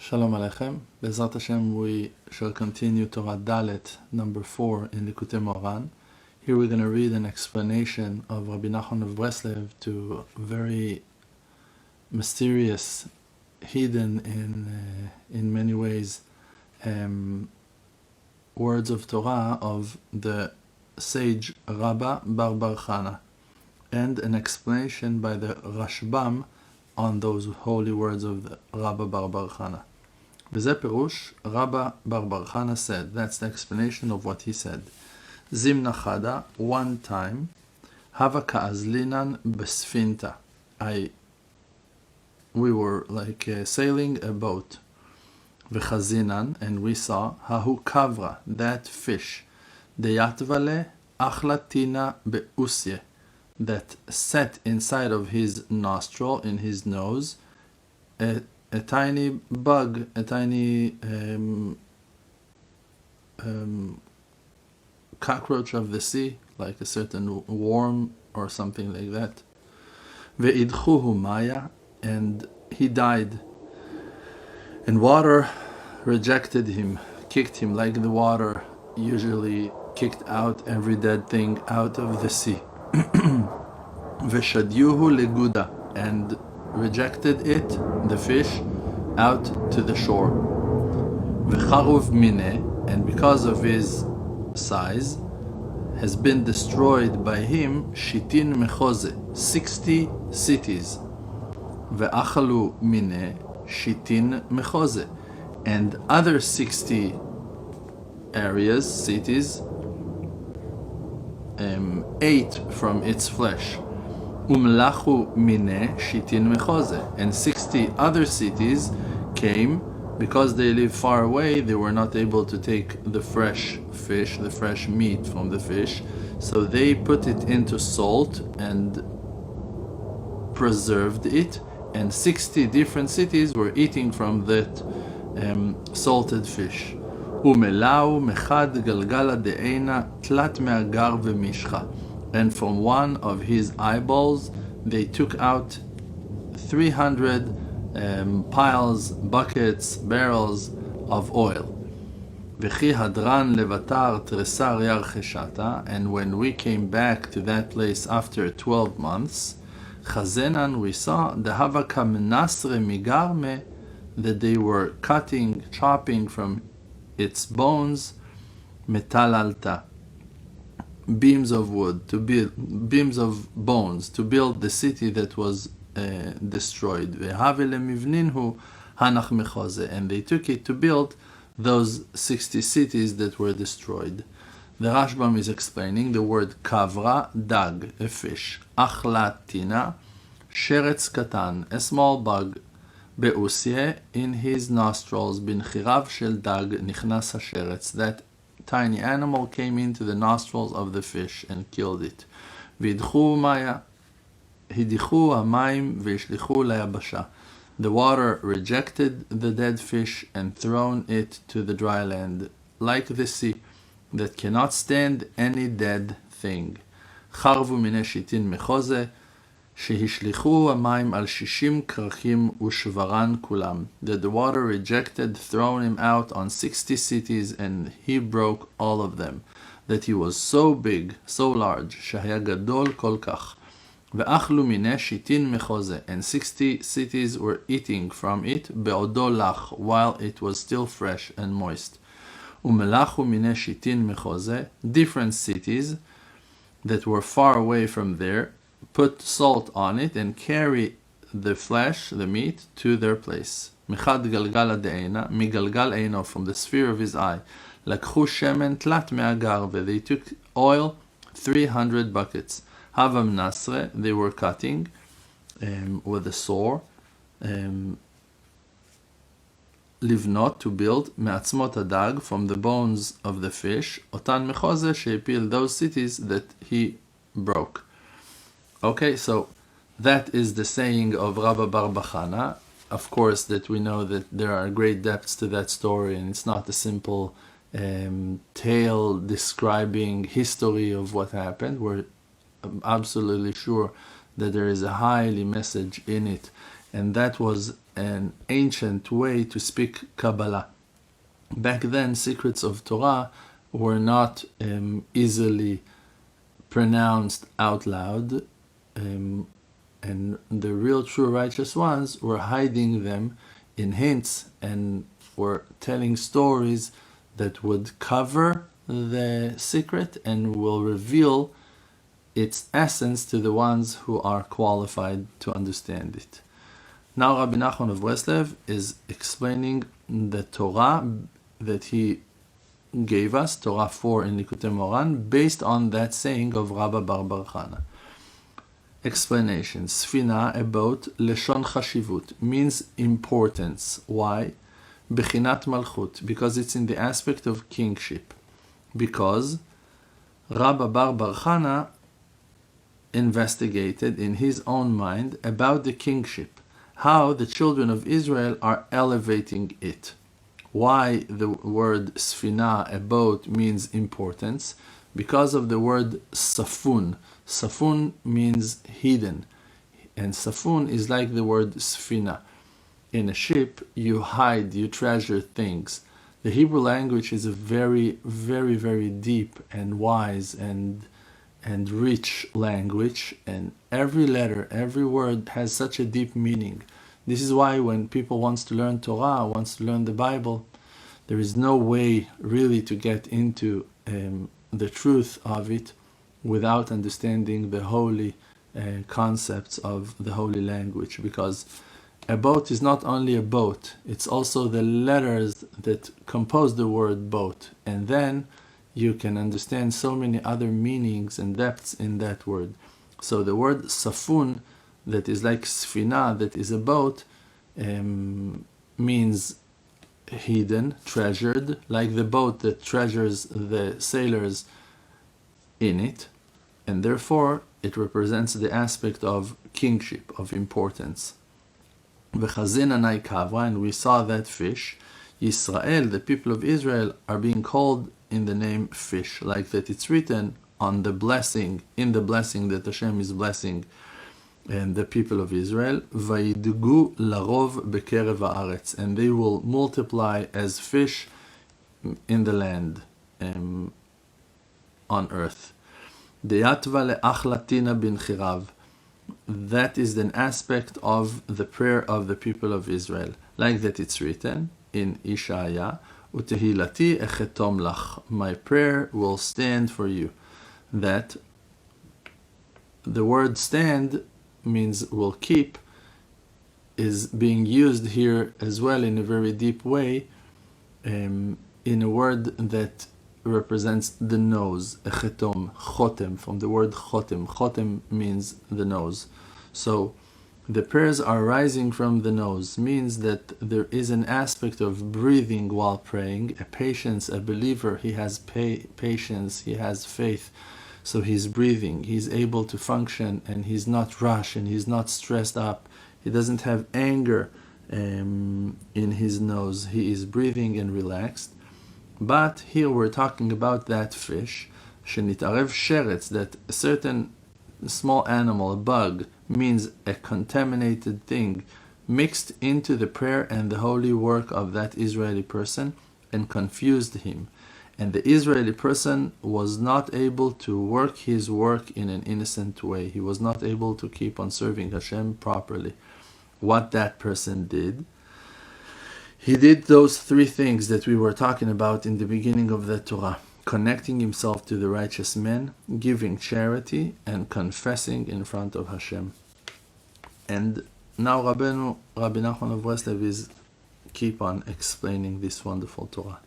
Shalom Aleichem. Bezrat Hashem, we shall continue Torah Dalet, number 4 in Lekutey Moharan. Here we're going to read an explanation of Rabbi Nachman of Breslev to very mysterious, hidden in many ways, words of Torah of the sage Rabbah bar Chanah, and an explanation by the Rashbam on those holy words of the Rabbah bar Chanah. V'zeh perush, Rabbah bar Chanah said, that's the explanation of what he said. Zimna chada, one time, hava ka'azlinan besfinta. We were like sailing a boat. V'chazinan, and we saw, hahu kavra, that fish, deyatvale achlatina beusye, that sat inside of his nostril, in his nose, a tiny bug, a tiny cockroach of the sea, like a certain worm or something like that. Ve'idchuhu maya, and he died. And water rejected him, kicked him, like the water usually kicked out every dead thing out of the sea. Veshadyuhu leguda, and rejected it, the fish, out to the shore. V'charuv mineh, and because of his size, has been destroyed by him shitin mechoze, 60 cities. Ve'achalu mineh shitin mechoze, and other 60 areas, cities, ate from its flesh. Umlachu mineh shitin mechoze, and 60 other cities came. Because they live far away, they were not able to take the fresh fish, the fresh meat from the fish, so they put it into salt and preserved it, and 60 different cities were eating from that salted fish. Umelau mechad galgala de'ena tlat me'agar ve'mishcha, and from one of his eyeballs they took out 300 piles, buckets, barrels of oil. V'chi hadran levatar tresar yar cheshata, and when we came back to that place after 12 months, chazenan, we saw the havaka menasre migarme, that they were cutting, chopping from its bones, metal alta, beams of wood, to build beams of bones, to build the city that was destroyed. And they took it to build those 60 cities that were destroyed. The Rashbam is explaining the word kavra, dag, a fish, achlatina, sheretz katan, a small bug, beusye, in his nostrils, bin chirav shel dag nichnas hasheretz, that tiny animal came into the nostrils of the fish and killed it. Vidchu maya, hidichu hamayim veishlichu layabasha. The water rejected the dead fish and thrown it to the dry land, like the sea, that cannot stand any dead thing. Charvu mineh shitin mechoze, shehishlichu hamayim al shishim krachim ushvaran kulam. That the water rejected, thrown him out on 60 cities, and he broke all of them. That he was so big, so large, shahaya gadol kol kach. Ve'achlu mineh shitin mechoze, and 60 cities were eating from it, be'odo lach, while it was still fresh and moist. Umelachu mineh shitin mechoze, different cities that were far away from there, put salt on it and carry the flesh, the meat, to their place. Mechad galgala de'ena, migalgal eino, from the sphere of his eye. Lakchu shemen tlat me'agar, they took oil, 300 buckets. Havam nasre, they were cutting with a saw. Livnot, to build. Me'atzmot adag, from the bones of the fish. Otan mechoze, she'epil, those cities that he broke. Okay, so that is the saying of Rabbah bar Chanah. Of course, that we know that there are great depths to that story, and it's not a simple tale describing history of what happened. We're absolutely sure that there is a highly message in it, and that was an ancient way to speak Kabbalah. Back then, secrets of Torah were not easily pronounced out loud, and the real true righteous ones were hiding them in hints and were telling stories that would cover the secret and will reveal its essence to the ones who are qualified to understand it. Now Rabbi Nachman of Breslev is explaining the Torah that he gave us, Torah 4 in Lekutey Moharan, based on that saying of Rabbah bar Chanah. Explanation. Sfina, a boat, leshon chashivut, means importance. Why? Bechinat malchut, because it's in the aspect of kingship. Because Rabbah bar Chanah investigated in his own mind about the kingship, how the children of Israel are elevating it. Why the word sfina, a boat, means importance? Because of the word safun. Safun means hidden, and safun is like the word sfina. In a ship, you hide, you treasure things. The Hebrew language is a very, very, very deep and wise and rich language, and every letter, every word has such a deep meaning. This is why when people wants to learn Torah, wants to learn the Bible, there is no way really to get into the truth of it without understanding the holy concepts of the holy language, because a boat is not only a boat, it's also the letters that compose the word boat, and then you can understand so many other meanings and depths in that word. So the word safun, that is like sfina, that is a boat, means hidden, treasured, like the boat that treasures the sailors in it, and therefore it represents the aspect of kingship, of importance. V'chazin kavra, and we saw that fish. Yisrael, the people of Israel, are being called in the name fish, like that it's written on the blessing, in the blessing that Hashem is blessing and the people of Israel, vayidgu larov bekerev haaretz, and they will multiply as fish in the land, on earth. Deyatva le'achlatina bin chirav, that is an aspect of the prayer of the people of Israel, like that it's written in Ishaya, utehilati echetom lach, my prayer will stand for you. That the word stand means will keep, is being used here as well in a very deep way, in a word that represents the nose, echetom, chotem, from the word chotem. Chotem means the nose. So the prayers are rising from the nose, means that there is an aspect of breathing while praying, a patience, a believer, he has patience, he has faith. So he's breathing, he's able to function, and he's not rushed, and he's not stressed up. He doesn't have anger in his nose. He is breathing and relaxed. But here we're talking about that fish, shenitarev sheretz, that a certain small animal, a bug, means a contaminated thing, mixed into the prayer and the holy work of that Israeli person and confused him. And the Israeli person was not able to work his work in an innocent way. He was not able to keep on serving Hashem properly. What that person did, he did those three things that we were talking about in the beginning of the Torah: connecting himself to the righteous men, giving charity, and confessing in front of Hashem. And now Rabbi Nachman of Breslev is keep on explaining this wonderful Torah.